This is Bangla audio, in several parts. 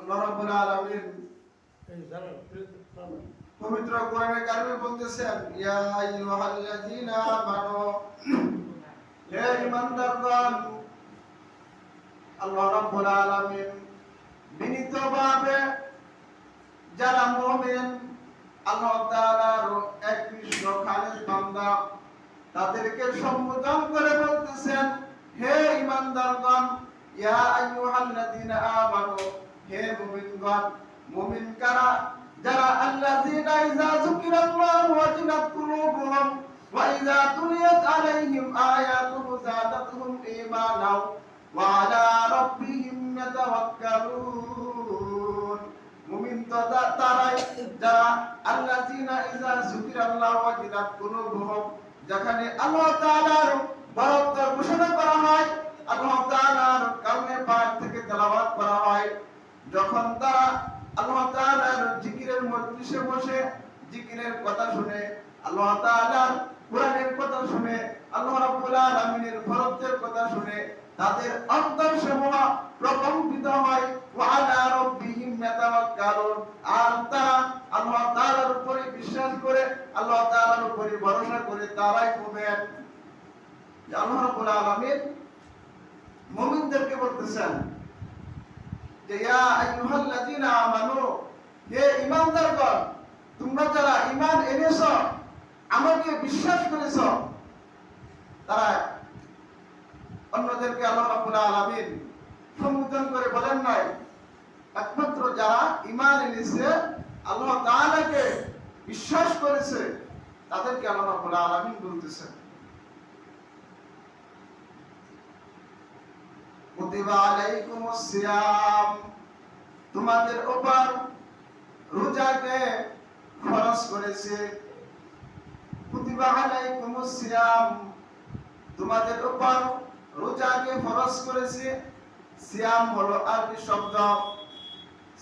আল্লাহ রাব্বুল আলামিন পবিত্র কোরআনে কারিমে বলতেছেন, ইয়া আইয়ুহাল্লাযীনা আমানু, হে ঈমানদারগণ, আল্লাহ রাব্বুল আলামিন বিনীতভাবে যারা মুমিন, আল্লাহ তাআলার একনিষ্ঠ খালেস বান্দা, তাদেরকে সম্বোধন করে বলতেছেন, হে ঈমানদারগণ, ইয়া আইয়ুহাল্লাযীনা আমানু, হে মুমিনগণ। মুমিন কারা? যারা আল্লাযীনা ইযা যুকিরাল্লাহু ওয়াজিলাত কুলুবুহুম ওয়া ইযা তুলিয়াত আলাইহিম আয়াতুহু যাদাতুহুম ঈমানাও ওয়া আলা রাব্বিহিম ইয়াতাওয়াক্কালুন। মুমিন তো তারাই যারা আল্লাযীনা ইযা যুকিরাল্লাহু ওয়াজিলাত কুলুবুহুম, যেখানে আল্লাহ তাআলার বরত্ব ঘোষণা করা হয়, আল্লাহ তাআলার কালামে পাক থেকে তেলাওয়াত করা হয়, যখন তারা আল্লাহ তাআলার জিকিরের মজলিসে বসে জিকিরের কথা শুনে, আল্লাহ তাআলার কোরআনের কথা শুনে, আল্লাহ রাব্বুল আলামিনের বরত্বের কথা শুনে, তাদের অন্তরসমূহ প্রকম্পিত হয়। ওয়া আলা রাব্বিহিম ইয়াতাওয়াক্কালুন, আর তারা আল্লাহ তাআলার উপরে বিশ্বাস করে, আল্লাহ তাআলার উপরে ভরসা করে তারাই মুমিন। আল্লাহ রাব্বুল আলামিন মুমিনদেরকে বলতেছেন যে ইয়া আইয়ুহাল্লাযীনা আমানু, হে ঈমানদারগণ, তোমরা যারা ঈমান এনেছো, আমাকে বিশ্বাস করেছো। তারা অন্যদেরকে আল্লাহ রাব্বুল আলামিন সম্বোধন করে বলেন নাই, একমাত্র যারা ঈমান এনেছে, আল্লাহ তাআলাকে বিশ্বাস করেছে, তাদেরকে আল্লাহ রাব্বুল আলামিন বলতেছেন। কুতিবা আলাইকুমুস সিয়াম, তোমাদের উপর রোজাকে ফরজ করেছে। কুতিবা আলাইকুমুস সিয়াম, তোমাদের উপর রোজাকে ফরজ করেছে। সিয়াম হলো আরবি শব্দ,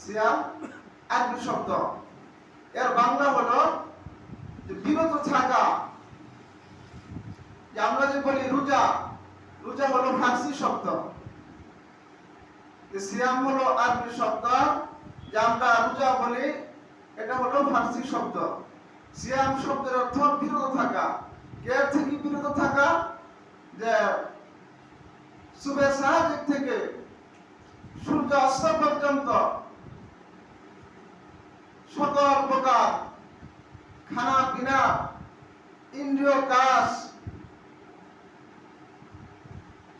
সিয়াম আরবি শব্দ, এর বাংলা হলো যে বিরত থাকা। যে আমরা যে বলি রোজা, রোজা হলো ফার্সি শব্দ, সিয়াম হলো আরবি শব্দ, যে আমরা রোজা বলি, এটা হলো ফার্সি শব্দ। সিয়াম শব্দের অর্থ বিরত থাকা। এর থেকে বিরত থাকা, যে সুবে সাদিক থেকে সূর্য অস্ত পর্যন্ত সকল প্রকার খানা পিনা, ইন্দ্রিয় কাজ,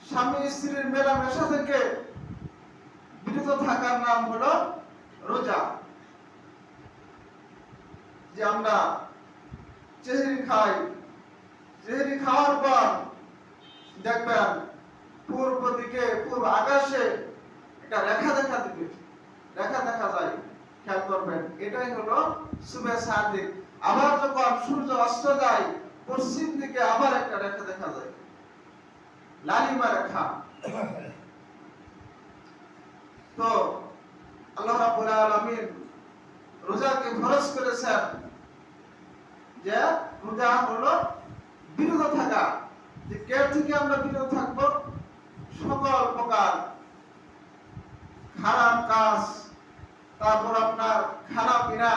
স্বামী স্ত্রীর মেলামেশা থেকে বিরত থাকার নাম হলো রোজা। যে আমরা সেহরি খাই, সেহরি খাওয়ার পর দেখবেন পূর্ব দিকে, পূর্ব আকাশে একটা রেখা দেখা দিবে, রেখা দেখা যায়, খেয়াল করবেন, এটাই হলো সুবে সাদিক। আবার যখন সূর্য অস্ত যায়, পশ্চিম দিকে আবার একটা রেখা দেখা যায়, লালিমা রেখা। তো আল্লাহ রাব্বুল আলামিন রোজাকে ফরজ করেছেন, যে রোজা হলো বিরত থাকা। যে কে থেকে আমরা বিরত থাকবো? সকল প্রকার খারাপ কাজ, তারপর আপনার খানা পিনা,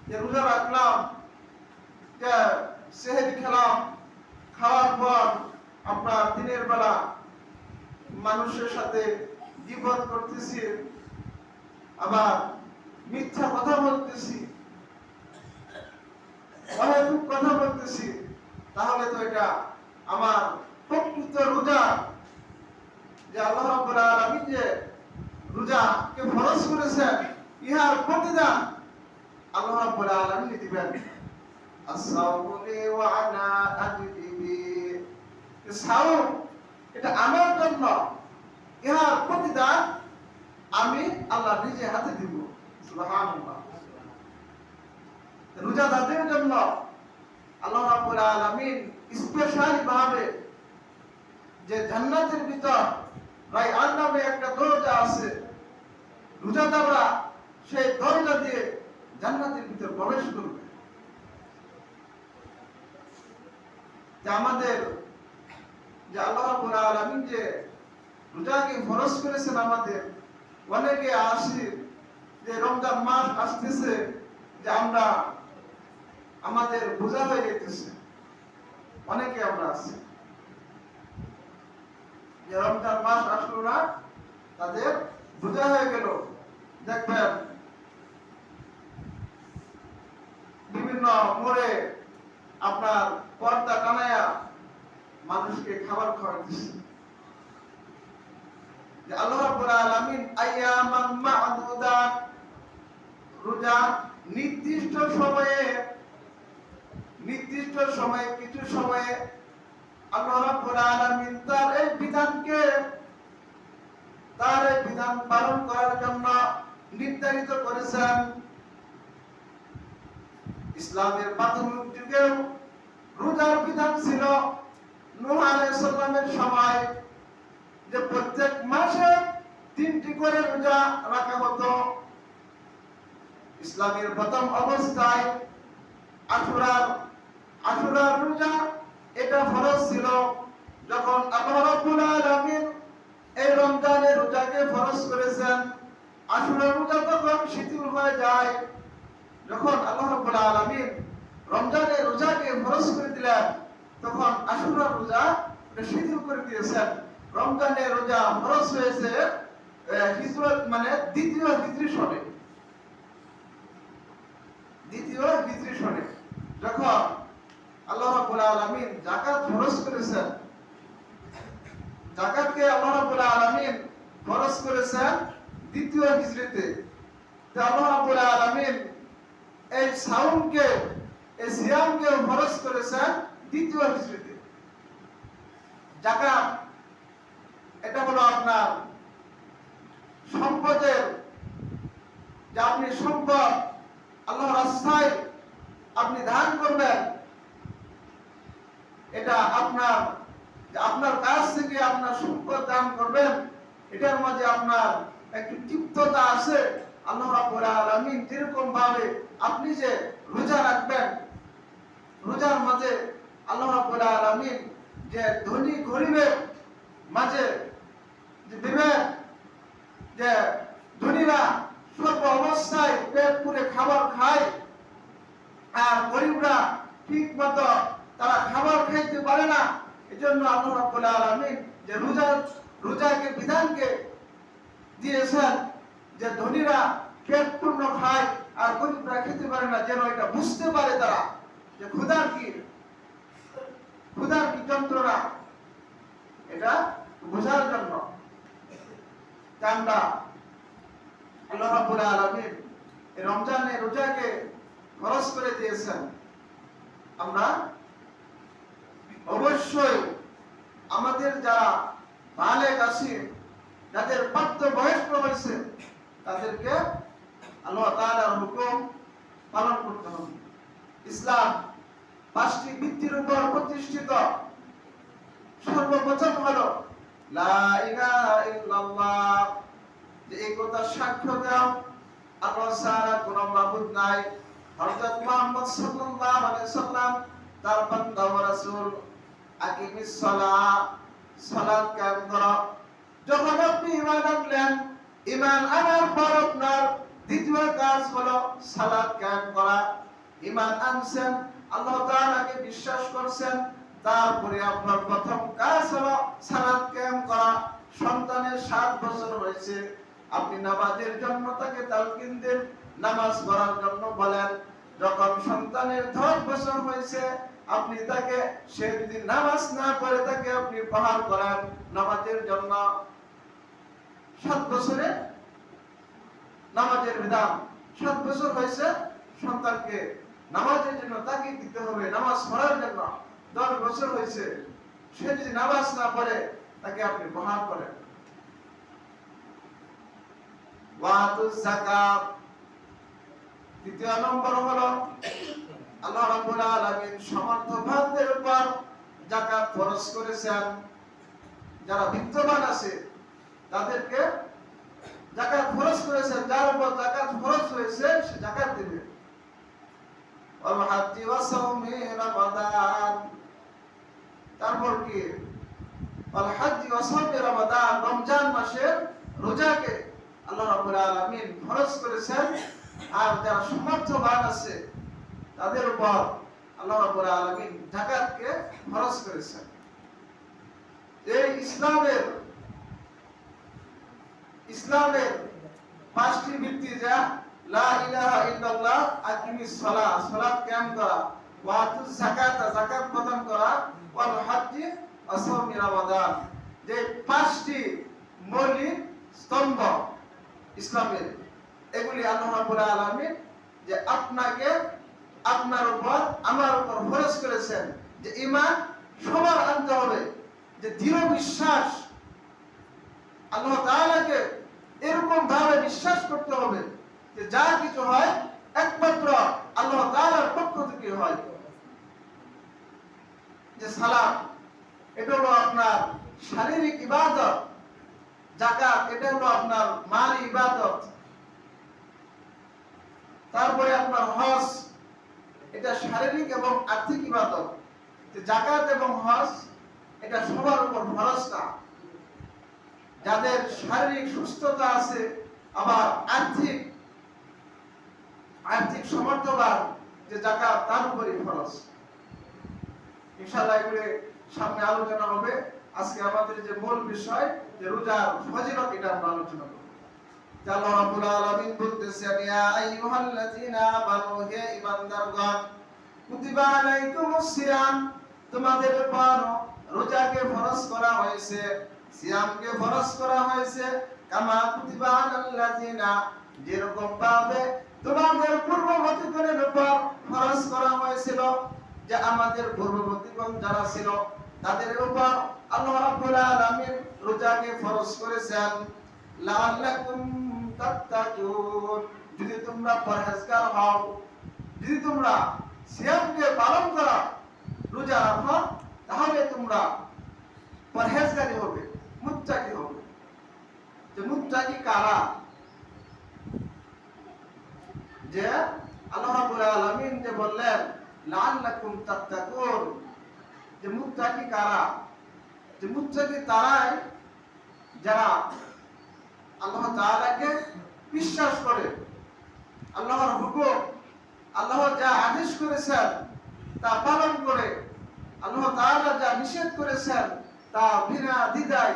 যে রোজা রাখলাম, যে সেহরি খেলাম, খাওয়ার পর আপনার দিনের বেলা মানুষের সাথে গীবত করতেছি, আবার মিথ্যা কথা বলতেছি, অহেতুক কথা বলতেছি, তাহলে তো এটা আমার প্রকৃত রোজা। যে আল্লাহ রাব্বুল আলামিন যে রোজাকে ফরজ করেছেন, ইহার প্রতিদান আল্লাহ রাব্বুল আলামিন দিবেন। আস-সাওমু লি ওয়া আনা আজদি বি, সাওম এটা আমার জন্য, ইহার প্রতিদান আমি আল্লাহ নিজে হাতে দিব। সুবহানাল্লাহ। রোজাদারদের জন্য আল্লাহ রাব্বুল আলামিন স্পেশালি ভাবে যে জান্নাতের ভিতর রায়্যান নামে একটা দরজা আছে, রোজাদাররা সেই দরজা দিয়ে জান্নাতের ভিতর প্রবেশ করবে। যে আমাদের যে আল্লাহ রাব্বুল আলামিন যে রোজাকে ফরজ করেছেন, আমাদের অনেকে আসি যে রমজান মাস আসতেছে, যে আমরা আমাদের বোঝা হয়ে যেতেছে, অনেকে আমরা আছি যে রমজান মাস আসলো না, তাদের বোঝা হয়ে গেল। দেখবেন বিভিন্ন মোড়ে আপনার পর্দা টানায়া মানুষকে খাবার খাওয়াইতেছে। যে আল্লাহ রাব্বুল আলামিন আইয়ামান মা'দুদাত, রোজা নির্দিষ্ট সময়ে কিছু সময়ে আল্লাহ রাব্বুল আলামিন তার এই বিধান পালন করার জন্য নির্ধারিত করেছেন। ইসলামের প্রাথমিক যুগেও রোজার বিধান ছিল নূহ আলাইহিস সালামের সময়, যে প্রত্যেক মাসে 3টি করে রোজা রাখা হতো। ইসলামের প্রথম অবস্থায় আশুরার রোজা এটা ফরজ ছিল। যখন আল্লাহ রাব্বুল আলামিন এই রমজানের রোজাকে ফরজ করেছেন, আশুরার রোজা তখন শিথিল হয়ে যায়। যখন আল্লাহ রাব্বুল আলামিন রমজানের রোজাকে ফরজ করে দিলেন, তখন আশুরার রোজা শিথিল করে দিয়েছেন। রমজানের রোজা ফরজ হয়েছে হিজরত মানে দ্বিতীয় হিজরি সনে। যখন আল্লাহ রাব্বুল আলামিন যাকাত ফরজ করেছেন, যাকাতকে আল্লাহ রাব্বুল আলামিন ফরজ করেছেন দ্বিতীয় হিজরিতে। তো আল্লাহ রাব্বুল আলামিন এই সিয়ামকে ফরজ করেছেন দ্বিতীয় হিজরিতে। যাকাত এটা হলো আপনার সম্পদের, যে আপনি সম্পদ আল্লাহর রাস্তায় আপনি দান করবেন, এটা আপনার কাছ থেকে আপনার সম্পদ দান করবেন, এটার মাঝে আপনার একটু তৃপ্ততা আছে। আল্লাহ রাব্বুল আলামিন যেরকম ভাবে আপনি যে রোজা রাখবেন, রোজার মাঝে আল্লাহ রাব্বুল আলামিন যে ধনী গরিবের মাঝে দিবেন, যে ধনীরা সর্ব অবস্থায় পেট পুরে খাবার খায়, আর গরিবরা ঠিক মতো তারা খাবার খাইতে পারে না। এজন্য আল্লাহ রাব্বুল আলামিন যে রোজাকে বিধানকে দিয়েছেন, যে ধনীরা পেট পূর্ণ খায় আর গরিবরা খেতে পারে না, যেন এটা বুঝতে পারে তারা যে ক্ষুধার কি যন্ত্রণা, এটা বোঝার জন্য আমরা আল্লাহ রাব্বুল আলামিন এই রমজানের রোজাকে ফরজ করে দিয়েছেন। আমরা অবশ্যই আমাদের যারা বালেগ আছে, যাদের প্রাপ্তবয়স্ক হয়েছে, তাদেরকে আল্লাহ তাআলার হুকুম পালন করতে হবে। ইসলাম 5টি ভিত্তির উপর প্রতিষ্ঠিত। সর্বপ্রথম হলো লা ইলাহা ইল্লাল্লাহ, যে এই কথা সাক্ষ্য দাও আল্লাহ ছাড়া কোনো মাবুদ নাই, হযরত মুহাম্মদ সাল্লাল্লাহু আলাইহি সাল্লাম তার বান্দা ও রাসূল। আকিমিস সালাহ, সালাত কায়েম করো। যখন আপনি ঈমান আনলেন, ঈমান আনার পর আপনার দ্বিতীয় কাজ হলো সালাত কায়েম করা। ঈমান আনছেন, আল্লাহ তাআলাকে বিশ্বাস করছেন, তারপরে আপনার প্রথম কাজ হলো সালাত কায়েম করা। সন্তানের 7 বছর হয়েছে, আপনি নামাজের জন্য তাকে তালকিন দেন, নামাজ পড়ার জন্য বলেন। যখন সন্তানের 10 বছর হয়েছে, আপনি তাকে, সে যদি নামাজ না পড়ে তাকে আপনি পাহাড় করেন নামাজের জন্য। 7 বছরে নামাজের বিধান, 7 বছর হয়েছে সন্তানকে নামাজের জন্য তাকে দিতে হবে, নামাজ পড়ার জন্য। 10 বছর হয়েছে, সে যদি নামাজ না পড়ে তাকে আপনি পাহাড় করেন। ওয়াতুজ যাকাত, দ্বিতীয় নম্বর হলো আল্লাহ রাব্বুল আলামিন সমর্থবানদের উপর যাকাত ফরজ করেছেন। যারা বিত্তবান আছে তাদেরকে যাকাত ফরজ করেছেন, যার উপর যাকাত ফরজ হয়েছে সে যাকাত দেবে। ওয়াল হাজ্জি ওয়া সাওমি রমাদান, তারপর কি ওয়াল হাজ্জি ওয়া সাওমি রমাদান, রমজান মাসের রোজাকে আল্লাহ রাব্বুল আলামিন ফরজ ফরজ করেছেন, আর যারা সামর্থ্যবান আছে তাদের উপর আল্লাহ রাব্বুল আলামিন যাকাতকে ফরজ করেছেন। এই ইসলামের পাঁচটি ভিত্তি, যা লা ইলাহা ইল্লাল্লাহ, আকিমিস সালাহ, সালাত কায়েম করা, ওয়া আতুজ যাকাত, যাকাত প্রদান করা, ওয়াল হজ্জি ওয়া সাওমি রমাদান, যে পাঁচটি মৌলিক স্তম্ভ ইসলামের, এগুলি আল্লাহ রাব্বুল আলামিন যে আপনাকে, আপনার উপর, আমার উপর ফরজ করেছেন। যে ঈমান সবার আনতে হবে, যে দৃঢ় বিশ্বাস, আল্লাহ তাআলাকে এরকম ভাবে বিশ্বাস করতে হবে যে যা কিছু হয় একমাত্র আল্লাহ তাআলার পক্ষ থেকে হয়। যে সালাত, এটা হলো আপনার শারীরিক ইবাদত, যাকাত এটা হলো আপনার মালি ইবাদত, তারপরে আপনার হজ, এটা শারীরিক এবং আর্থিক ইবাদত। যে যাকাত এবং হজ এটা সবার উপর ফরজ না। যাদের শারীরিক সুস্থতা আছে, আবার আর্থিক সামর্থ্যবান, যে যাকাত তার উপরই ফরজ। ইনশাআল্লাহ এগুলো সামনে আলোচনা হবে। আজকে আমাদের যে মূল বিষয়, যে রোজার ফজিলত, এটা আমরা আলোচনা করব। আল্লাহ রাব্বুল আলামিন বলতেছেন, ইয়া আইয়ুহাল্লাযীনা আমানু, হে ঈমানদারগণ, কুতিবা আলাইকুমুস সিয়াম, তোমাদের উপর রোজাকে ফরজ করা হয়েছে, সিয়ামকে ফরজ করা হয়েছে, কামা কুতিবা আলাল্লাযীনা, যেরকম ভাবে তোমাদের পূর্ববর্তীগণের উপর ফরজ করা হয়েছিল, যে আমাদের পূর্ববর্তীগণ যারা ছিল তাদের উপর আল্লাহ রাব্বুল আলামিন রোজাকে ফরজ করেছেন, লাআল্লাকুম তাত্তাকুন, যদি তোমরা পরহেজগার হও, যদি তোমরা সিয়ামকে পালন করো, রোজা রাখো, তাহলে তোমরা পরহেজগারি হবে, মুত্তাকি হবে। যে মুত্তাকি কারা? যে আল্লাহ রাব্বুল আলামিন যে বললেন লাআল্লাকুম তাত্তাকুন, যে মুত্তাকি কারা? যে মুত্তাকি তারাই যারা আল্লাহ তাআলাকে বিশ্বাস করে, আল্লাহর হুকুম, আল্লাহ যা আদেশ করেছেন তা পালন করে, আল্লাহ তাআলা যা নিষেধ করেছেন তা বিনা দ্বিধায়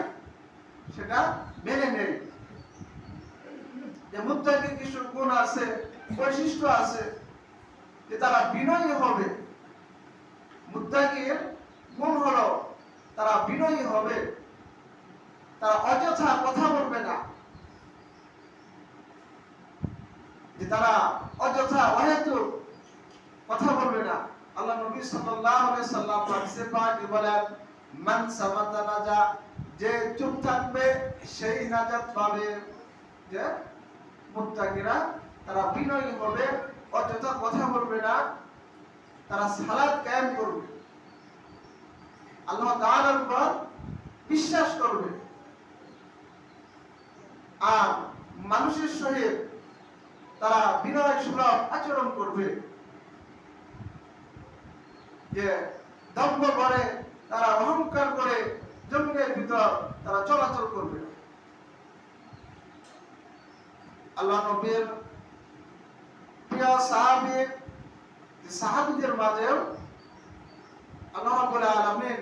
সেটা মেনে নেয়। যে মুত্তাকির কিছু গুণ আছে, বৈশিষ্ট্য আছে, যে তারা বিনয়ী হবে। মুত্তাকির গুণ হলো তারা বিনয়ী হবে, তারা অযথা কথা বলবে না, যে তারা অযথা অহেতুক কথা বলবে না। আল্লাহ নবী সাল্লাল্লাহু আলাইহি সাল্লাম হাদিসে পাকে বলেন, মান সামাতা নাজা, যে চুপ থাকবে সেই নাজাত পাবে। যে মুত্তাকিরা তারা বিনয়ী হবে, অযথা কথা বলবে না, তারা সালাত কায়েম করবে, আল্লাহ তাআলার উপর বিশ্বাস করবে, আর মানুষের সহিত তারা বিনয় সুলভ আচরণ করবে। যে দম্ভ করে, তারা অহংকার করে জমিনের ভিতর তারা চলাচল করবে। আল্লাহ নবীর প্রিয় সাহাবীদের মাঝেও আল্লাহ রাব্বুল আলামিন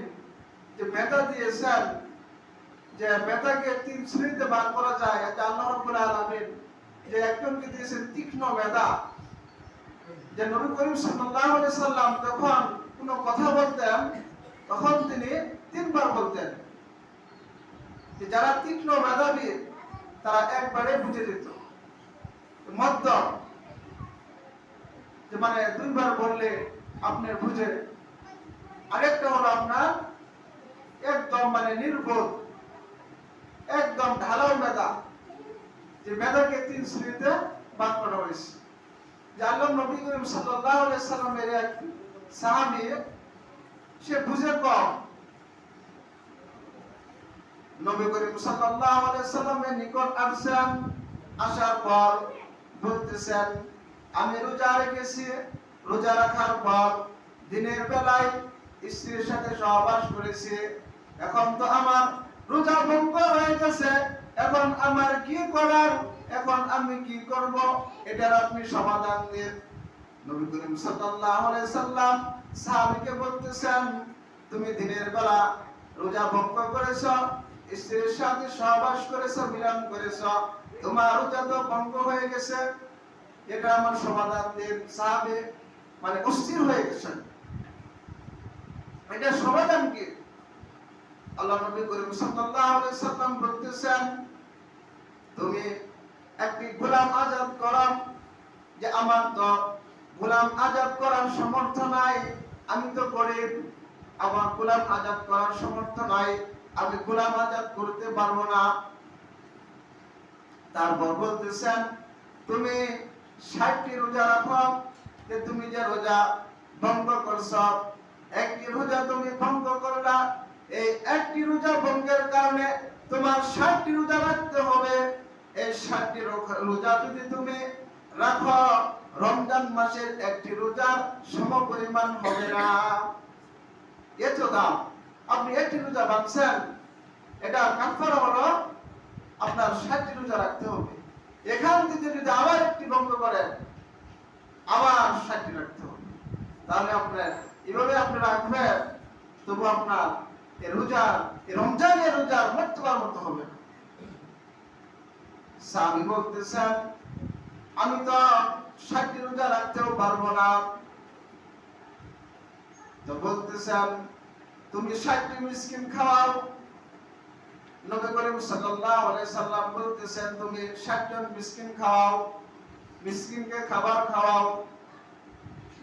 যে মেধা দিয়েছেন, যে মেধাকে তিন শ্রেণীতে ভাগ করা যায়। এটা আল্লাহ রাব্বুল আলামিন যে একজনকে দিয়েছেন তীক্ষ্ণ মেধা। যে নবী করিম সাল্লাল্লাহু আলাইহি সাল্লাম যখন কোনো কথা বলতেন, তখন তিনি তিনবার বলতেন। যে যারা তীক্ষ্ণ মেধাবী তারা একবারে বুঝে যেত। মধ্যম, যে মানে দুইবার বললে আপনি বুঝে। আরেকটা হলো আপনার একদম মানে নির্বোধ, একদম ঢালাও মেধা। যে মেধাকে তিন শ্রেণীতে ভাগ করা হয়েছে। যে আল্লাহ নবী করিম সাল্লাল্লাহু আলাইহি সাল্লামের এক সাহাবী, সে বুঝে কম। নবী করিম সাল্লাল্লাহু আলাইহি সাল্লামের নিকট আসেন, আসার পর বলতেছেন, আমি রোজা রেখেছি, রোজা রাখার পর দিনের বেলায় স্ত্রীর সাথে সহবাস করেছি, এখন তো আমার রোজা ভঙ্গ হয়ে গেছে, এখন আমার কি করার? এখন আমি কি করব, এটার আপনি সমাধান দিন। নবী করিম সাল্লাল্লাহু আলাইহি সাল্লাম সাহাবীকে বলতেছেন, তুমি দিনের বেলা রোজা ভঙ্গ করেছো, স্ত্রীর সাথে সহবাস করেছো, মিলন করেছো, তোমার রোজা তো ভঙ্গ হয়ে গেছে, এটা আমার সমাধান দিন। সাহাবী মানে অস্থির হয়ে গেছেন, এটা সমাধান কি? আল্লাহ নবী করিম সাল্লাল্লাহু আলাইহি সাল্লাম বলতেছেন, তুমি একটি গোলাম আজাদ করো। যে আমার তো গোলাম আজাদ করার সামর্থ্য নাই, আমি তো গরিব, আমার গোলাম আজাদ করার সামর্থ্য নাই, আমি গোলাম আজাদ করতে পারবো না। তারপর বলতেছেন, তুমি 60টি রোজা রাখো। যে তুমি যে রোজা ভঙ্গ করছো, একটি রোজা তুমি ভঙ্গ করলা, এই একটি রোজা ভঙ্গের কারণে তোমার 60টি রোজা রাখতে হবে। এই 60টি রোজা যদি তুমি রাখো, রমজান মাসের একটি রোজার সমপরিমাণ হবে না। এত দাম, আপনি একটি রোজা ভাঙছেন, এটা কাফারা হলো আপনার 60টি রোজা রাখতে হবে। এখান থেকে যদি আবার একটি ভঙ্গ করেন, আবার 60টি রাখতে হবে। তাহলে আপনার এভাবে আপনি রাখবেন, তবু আপনার এই রোজার, এই রমজানের রোজার মর্তবার মতো হবে। সাহাবী বলতেছেন, আমি তো 60টি রোজা রাখতেও পারবো না। তো বলতেছেন, তুমি 60টি মিসকিন খাওয়াও। নবী করিম সাল্লাল্লাহু আলাইহি সাল্লাম বলতেছেন, তুমি 60 জন মিসকিন খাওয়াও, মিসকিনকে খাবার খাওয়াও।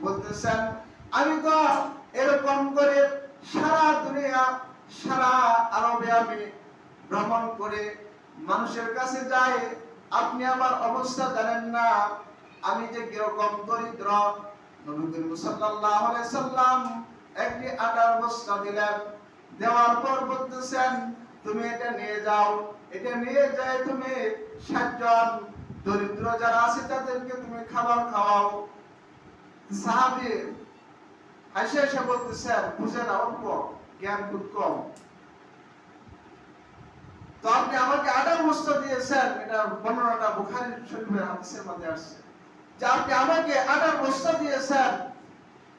বলতেছেন, আমি তো এরকম করে সারা দুনিয়া, সারা আরবে আমি ভ্রমণ করে মানুষের কাছে যাই, আপনি আমার অবস্থা জানেন না, আমি যে কিরকম দরিদ্র। নবী করিম সাল্লাল্লাহু আলাইহি সাল্লাম একটি আটার বস্তা দিলেন, দেওয়ার পর বলতেছেন, তুমি এটা নিয়ে যাও, এটা নিয়ে যায় তুমি 60 জন দরিদ্র যারা আছে তাদেরকে তুমি খাবার খাওয়াও। সাহাবী হাসে হাসে বলতেছেন, বুঝে না, অল্প জ্ঞান খুব কম। তো আপনি আমাকে আটার বস্তা দিয়েছেন, এটা বর্ণনাটা বুখারী শরীফের হাদিসের মধ্যে আসছে, যে আপনি আমাকে আটার বস্তা দিয়েছেন,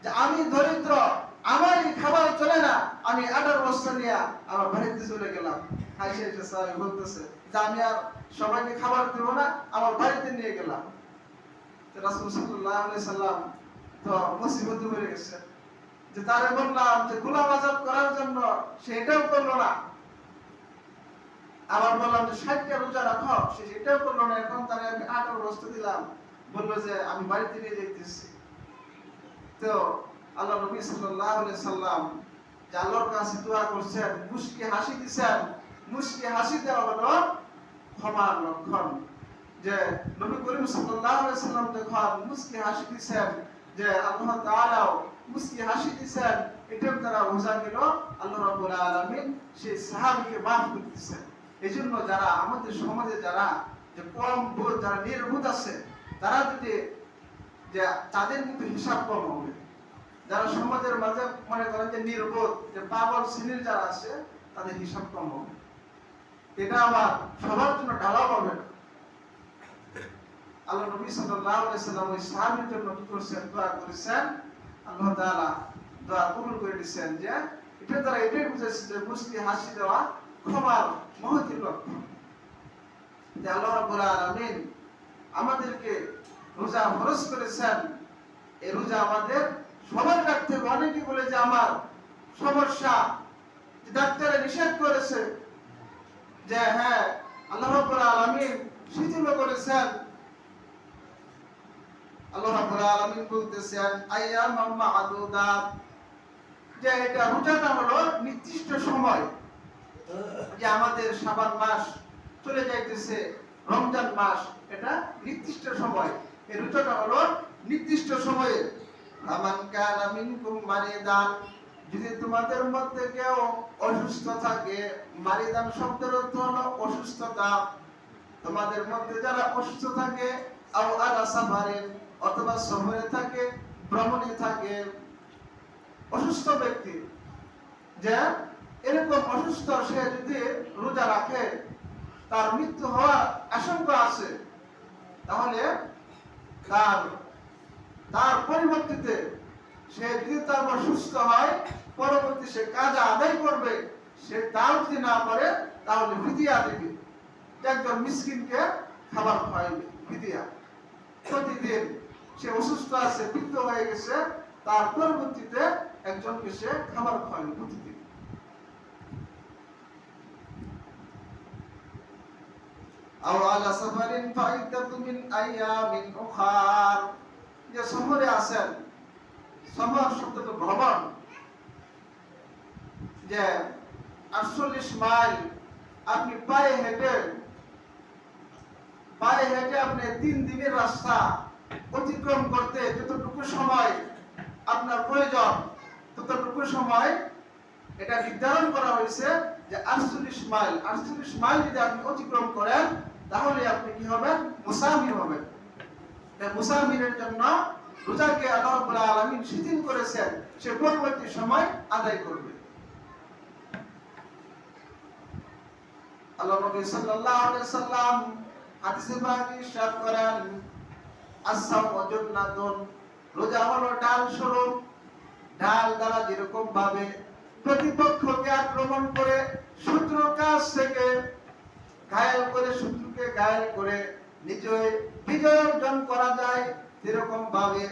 যে আমি দরিদ্র, আমার এই খাবার চলে না, আমি আটার বস্তা নিয়ে আমার বাড়িতে চলে গেলাম। হাসে হাসে সাহাবী বলতেছে যে আমি আর সবাইকে খাবার দেব না, আমার বাড়িতে নিয়ে গেলাম। তো রাসূল সাল্লাল্লাহু আলাইহি সাল্লাম তো মুসিবতে পড়ে গেছে, যে তারে বললাম যে গোলাম আজাদ করার জন্য, সেটাও করলো না। আবার বললাম যে 60টা রোজা রাখো, সে সেটাও করলো না। এখন তারে আমি আটার বস্তা দিলাম, বললো যে আমি বাড়িতে নিয়ে যাইতেছি। তো আল্লাহ নবী সাল্লাল্লাহু আলাইহি সাল্লাম যে আল্লাহর কাছে দোয়া করছেন, মুস্কি হাসি দিয়েছেন। মুস্কি হাসি দেওয়া হলো ক্ষমার লক্ষণ। যে নবী করিম সাল্লাল্লাহু আলাইহি সাল্লাম যখন মুস্কি হাসি দিয়েছেন, যে আল্লাহ তাআলাও মুস্কি হাসি দিয়েছেন, এটার দ্বারা বোঝা গেল আল্লাহ রাব্বুল আলামিন সেই সাহাবীকে মাফ করে দিয়েছেন। এজন্য যারা আমাদের সমাজে যারা যে কম বোধ, যারা নির্বোধ আছে, তারা যদি যে তাদের কিন্তু হিসাব কম হবে। যারা সমাজের মাঝে মনে করেন যে নির্বোধ, যে পাগল শ্রেণীর যারা আছে, তাদের হিসাব কম হবে। এটা আবার সবার জন্য ঢালাও হবে না। আল্লাহ নবী সাল্লাল্লাহু আলাইহি সাল্লাম ওই সাহাবীর জন্য কি করেছেন, দোয়া করেছেন, আল্লাহ তাআলা দোয়া কবুল করে দিয়েছেন। যে এটা দ্বারা এটাই বুঝাচ্ছে যে মুস্কি হাসি দেওয়া ক্ষমার মহৎ লক্ষণ। যে আল্লাহ রাব্বুল আলামিন আমাদেরকে রোজা ফরজ করেছেন, এই রোজা আমাদের সবার রাখতে হবে। অনেকে বলে যে আমার সমস্যা, ডাক্তারে নিষেধ করেছে, যে হ্যাঁ আল্লাহ রাব্বুল আলামিন শিথিল করেছেন। আল্লাহ রাব্বুল আলামিন বলতেছেন আইয়ামাম মা'দুদাত, যে এটা রোজাটা হলো নির্দিষ্ট সময়। যে আমাদের শাবান মাস চলে যাইতেছে, রমজান মাস, এটা নির্দিষ্ট সময়। এই রোজাটা হলো নির্দিষ্ট সময়ে। আমান কানা মিনকুম মারিদান, যদি তোমাদের মধ্যে কেউ অসুস্থ থাকে, মারিদান শব্দের অর্থ হলো অসুস্থতা। তোমাদের মধ্যে যারা অসুস্থ থাকে, আও আলা সাফারিন, অথবা সফরে থাকে, ভ্রমণে থাকে, অসুস্থ ব্যক্তি, যে এরকম অসুস্থ, সে যদি রোজা রাখে, তার মৃত্যু হওয়ার আশঙ্কা আছে, তাহলে তার তার পরিবর্তিতে সে যদি তার সুস্থ হয়, পরবর্তী সে কাজ আদায় করবে, সে তাও যদি না পারে তাহলে ফিদিয়া দিবে। একজন মিসকিনকে খাবার খাওয়াইবে ফিদিয়া। প্রতিদিন সে অসুস্থ আছে, বৃদ্ধ হয়ে গেছে, তার পরবর্তীতে একজনকে সে খাবার খাওয়াইবে প্রতিদিন। আও আলা সাফারিন ফাইদাতু মিন আইয়ামিন উখার, যে সফরে আছেন, সফর শব্দটা ভ্রমণ, যে 48 মাইল আপনি পায়ে হেঁটে আপনি 3 দিনের রাস্তা অতিক্রম করতে যতটুকু সময় আপনার প্রয়োজন, ততটুকু সময় এটা নির্ধারণ করা হয়েছে যে 48 মাইল। 48 মাইল যদি আপনি অতিক্রম করেন তাহলে আপনি কি হবেন? মুসাফির হবেন। মুসাফিরের জন্য রোজাকে আল্লাহ রাব্বুল আলামিন শিথিল করেছেন, সে পরবর্তী সময় আদায় করবে। আল্লাহ নবী সাল্লাল্লাহু আলাইহি সাল্লাম হাদিসে পাকে ইরশাদ করেন, আস-সাওমু জান্নাতুন, রোজা হলো ঢাল স্বরূপ। ঢাল দ্বারা যেরকম ভাবে প্রতিপক্ষকে আক্রমণ করে শত্রুর কাছ থেকে শত্রুকে ঘায়েল করে নিজে বিজয় অর্জন করা যায়, এরকম ভাবে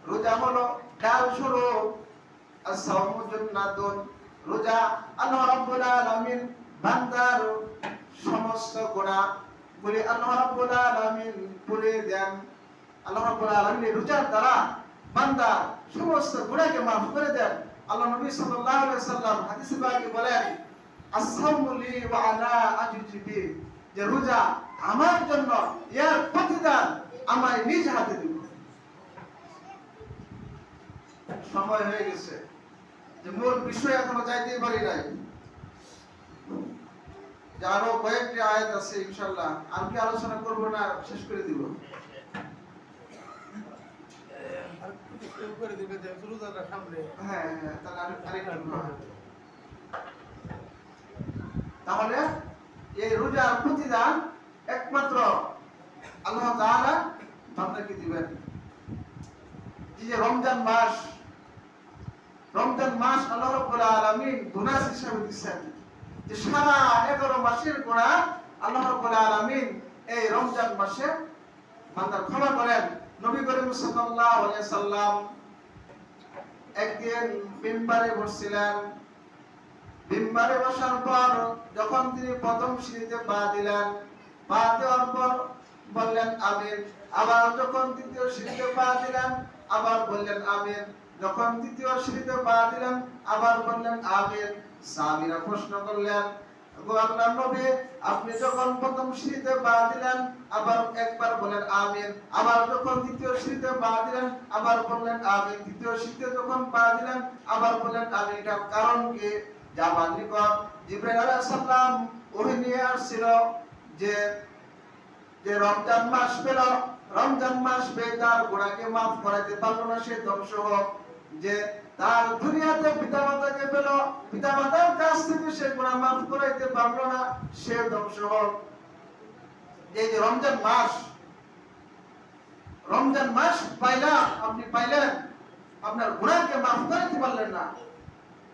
রোজা হলো ঢাল স্বরূপ। আস-সাওমু জান্নাতুন, রোজা আল্লাহ রাব্বুল আলামিন বান্দার সমস্ত গুনাহ বলে আল্লাহ রাব্বুল আলামিন পুরে দেন। আল্লাহ রাব্বুল আলামিন রোজার দ্বারা বান্দা সমস্ত গুনাহকে maaf করে দেন। আল্লাহ নবী সাল্লাল্লাহু আলাইহি সাল্লাম হাদিসে পাকে বলেন, আস-সাওমু লি ওয়া আনা আজজি বি, যে রোজা আমার জন্য, এর প্রতিদান আমি নিজ হাতে দেব। সময় হয়ে গেছে, যে মূল বিষয় এখনো যাইতে পারি নাই। আরো কয়েকটি আয়াত আছে, ইনশাআল্লাহ আর কি আলোচনা করব না, শেষ করে দিব। তাহলে এই রোজার প্রতিদান একমাত্র আল্লাহ তাআলা বান্দাকে দিবেন। যে রমজান মাস আল্লাহ রাব্বুল আলামিন বোনাস হিসেবে দিয়েছেন, যে সারা 11 মাসের গুনাহ আল্লাহ রাব্বুল আলামিন এই রমজান মাসে বান্দার ক্ষমা করেন। নবী করিম সাল্লাল্লাহু আলাইহি সাল্লাম একদিন মিম্বারে বসছিলেন। মিম্বারে বসার পর যখন তিনি প্রথম সিঁড়িতে পা দিলেন, পা দেওয়ার পর বললেন আমিন। আবার যখন দ্বিতীয় সিঁড়িতে পা দিলেন আবার বললেন আমিন। যখন তৃতীয় সিঁড়িতে পা দিলেন আবার বললেন আমিন। সাহাবীরা প্রশ্ন করলেন, গো আল্লাহর নবী, আপনি যখন প্রথম সিঁড়িতে পা দিলেন আবার একবার বলেন আমিন, আবার যখন দ্বিতীয় সিঁড়িতে পা দিলেন আবার বললেন আমিন, তৃতীয় সিঁড়িতে যখন পা দিলেন আবার বললেন আমিন, এটার কারণ কি? আমার নিকট জিবরাইল আলাইহিস সালাম ওহী নিয়ে আসছিল যে রমজান মাস পেল, রমজান মাস পেয়ে তার গুনাহকে maaf করাইতে পারলো না, সে ধ্বংস হোক। যে তার দুনিয়াতে পিতামাতাকে পেল, পিতামাতার কাছ থেকে সে গুনাহ maaf করাইতে পারলো না, সে ধ্বংস হোক। এই যে রমজান মাস আপনি পাইলেন, আপনার গুনাহকে maaf করাইতে পারলেন না,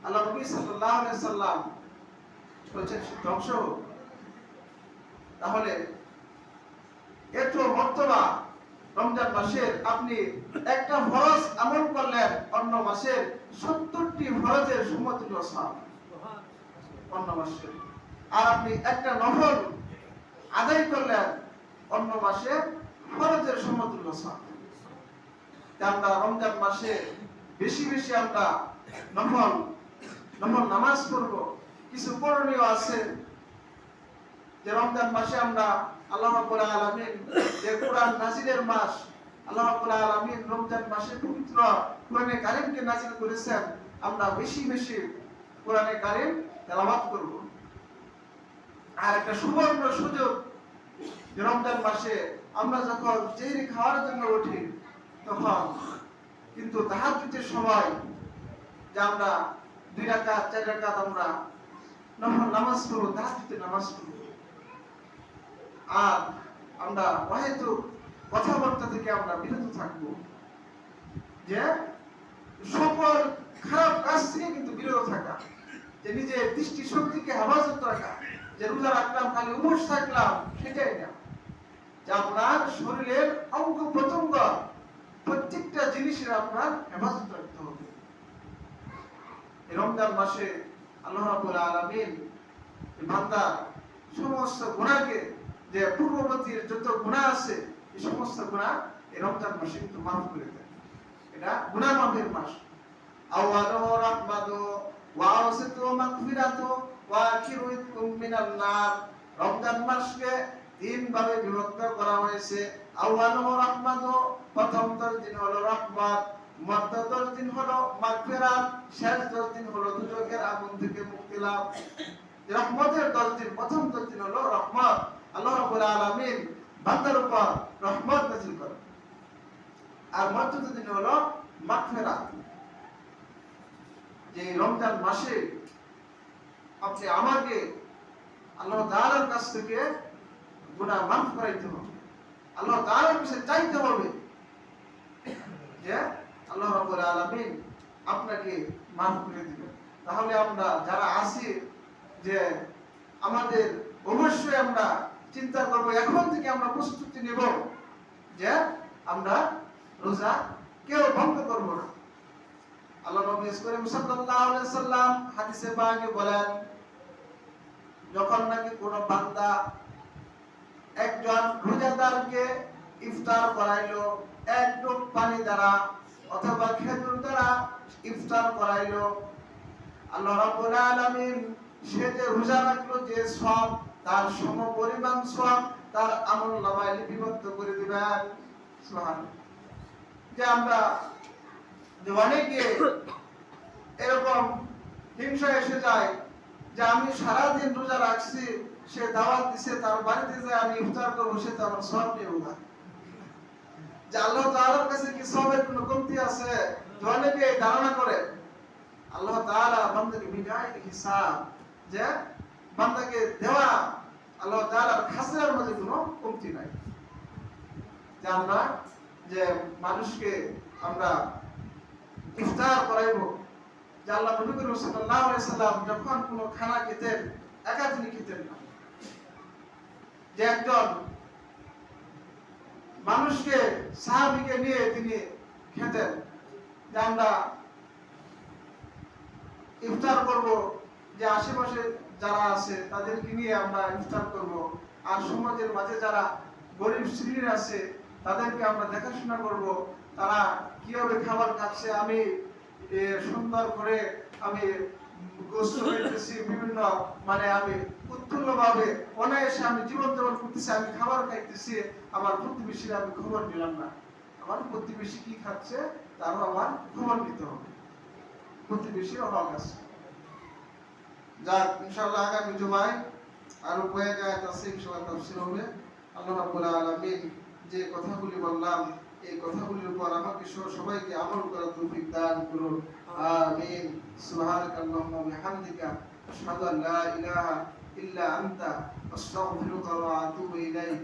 আল্লাহ নবী সাল্লাল্লাহু আলাইহি সাল্লাম বলেছেন ধ্বংস হোক। তাহলে এত মর্তবা রমজান মাসের, আপনি একটা ফরজ আমল করলেন অন্য মাসের 70টি ফরজের সমতুল্য সওয়াব অন্য মাসে, আর আপনি একটা নফল আদায় করলেন অন্য মাসে ফরজের সমতুল্য সওয়াব। আমরা রমজান মাসে বেশি বেশি আমরা নফল নামাজ পড়ব। কিছু করণীয় আছে, যে রমজান মাসে আমরা আল্লাহ রাব্বুল আলামিন, যে কোরআন নাজিলের মাস, আল্লাহ রাব্বুল আলামিন রমজান মাসে পবিত্র কোরআনে কারীমকে নাজিল করেছেন, আমরা বেশি বেশি কোরআনে কারীম তেলাওয়াত করব। আর একটা সুবর্ণ সুযোগ, যে রমজান মাসে আমরা যখন সেহরি খাওয়ার জন্য উঠি তখন কিন্তু তাহাজ্জুদের সময় যে আমরা 2 রাকাত 4 রাকাত আমরা নফল নামাজ পড়ব, তাহাজ্জুদের নামাজ পড়ব। আর আমরা হয়তো কথাবার্তা থেকে আমরা বিরত থাকবো, যে সকল খারাপ কাজ থেকে কিন্তু বিরত থাকা, যে নিজের দৃষ্টি শক্তিকে হেফাজত রাখা, যে রোজা রাখলাম খালি উপোস থাকলাম সেটাই না, যে আপনার শরীরের অঙ্গ প্রত্যঙ্গ প্রত্যেকটা জিনিসের আপনার হেফাজত রাখতে হবে। এই রমজান মাসে আল্লাহ রাব্বুল আলামিন বান্দা সমস্ত গুনাহকে, যে পূর্ববর্তী যত গুনাহ আছে এই সমস্ত গুনাহ এই রমজান মাসে কিন্তু মাফ করে দেন। এটা গুনাহ মাফের মাস। আওয়ালুহু রাহমাতু ওয়া আওসাতুহু মাগফিরাতু ওয়া আখিরুহু মিনান নার। রমজান মাসকে তিন ভাবে বিভক্ত করা হয়েছে। আওয়ালুহু রাহমাতু, প্রথম 10 দিন হলো রহমত, মধ্য 10 দিন হলো মাগফিরাত, শেষ 10 দিন হলো দুজকের আগুন থেকে মুক্তি লাভ। রহমতের 10 দিন, প্রথম 10 দিন হলো রহমত, আল্লাহ রাব্বুল আলামিন বান্দার উপর রহমত নাযিল করেন। আর মধ্য 10 দিন হলো মাগফিরাত, যে রমজান মাসে আপনি আমাকে আল্লাহ তাআলার কাছ থেকে গুনাহ মাফ করাইতে হবে, আল্লাহ তাআলার কাছে চাইতে হবে যে আল্লাহ রাব্বুল আলামিন আপনাকে মাফ করে দিবেন। তাহলে আমরা যারা আছি, যে আমাদের অবশ্যই আমরা চিন্তা করব, এখন থেকে আমরা প্রস্তুতি নেব যে আমরা রোজা কেউ ভঙ্গ করব না। আল্লাহ নবী করিম সাল্লাল্লাহু আলাইহি ওয়াসাল্লাম হাদিসে পাকে বলেন, যখন নাকি কোন বান্দা একজন রোজাদারকে ইফতার করাইলো এক ঢোক পানি দ্বারা অথবা খেজুর দ্বারা ইফতার করাইলো, আল্লাহ রাব্বুল আলামিন সে যে রোজা রাখলো যে সওয়াব, তার সমপরিমাণ সওয়াব তার আমলনামায় লিপিবদ্ধ করে দিবেন। সুবহানাল্লাহ। যে আমরা যে অনেকে এরকম হিংসা এসে যায়, যে আমি সারাদিন রোজা রাখছি, সে দাওয়াত দিছে, তার বাড়িতে যে আমি ইফতার করবো, সে তো আমার সওয়াব নিয়ে উঠা, যে আল্লাহ তাআলার কাছে কি সওয়াবের কোনো কমতি আছে? যে অনেকে ধারণা করে আল্লাহ তাআলা বান্দাকে বিনায় হিসাব, যে বান্দাকে দেওয়া আল্লাহ তাআলার খাজনার মধ্যে কোনো কমতি নাই। যে আমরা যে মানুষকে আমরা ইফতার করাইবো, যে আল্লাহ নবী করিম সাল্লাল্লাহু আলাইহি সাল্লাম যখন কোনো খানা খেতেন একা তিনি খেতেন না, যে একজন মানুষকে সাহাবীকে নিয়ে তিনি খেতেন, যে আমরা ইফতার করব, যে আশেপাশে যারা আছে তাদেরকে নিয়ে আমরা ইফতার করব, আর সমাজের মাঝে যারা গরিব শ্রেণীর আছে তাদেরকে আমরা দেখাশোনা করব, তারা কিভাবে খাবার খাচ্ছে, আমি সুন্দর করে আমি গোশত খাইতেছি, বিভিন্ন মানে আমি উৎফুল্লভাবে অনায়াসে আমি জীবন যাপন করতেছি, আমি খাবার খাইতেছি, আমার প্রতিবেশীর আমি খবর নিলাম না। আমার প্রতিবেশী কি খাচ্ছে তারও আমার খবর নিতে হবে, প্রতিবেশীর হক আছে। যাক, ইনশাআল্লাহ আগামী জুমায় আরো কয়েক আয়াত আছে, ইনশাআল্লাহ তাফসীর হবে। আল্লাহ রাব্বুল আলামিন যে কথাগুলি বললাম এই কথাগুলির উপর আমাকে সবাইকে আমল করার তৌফিক দান করুন। আমিন। সুবহানাকাল্লাহুম্মা ওয়া বিহামদিকা আশহাদু আল্লা ইলাহা ইল্লা আনতা আস্তাগফিরুকা ওয়া আতুবু ইলাইক।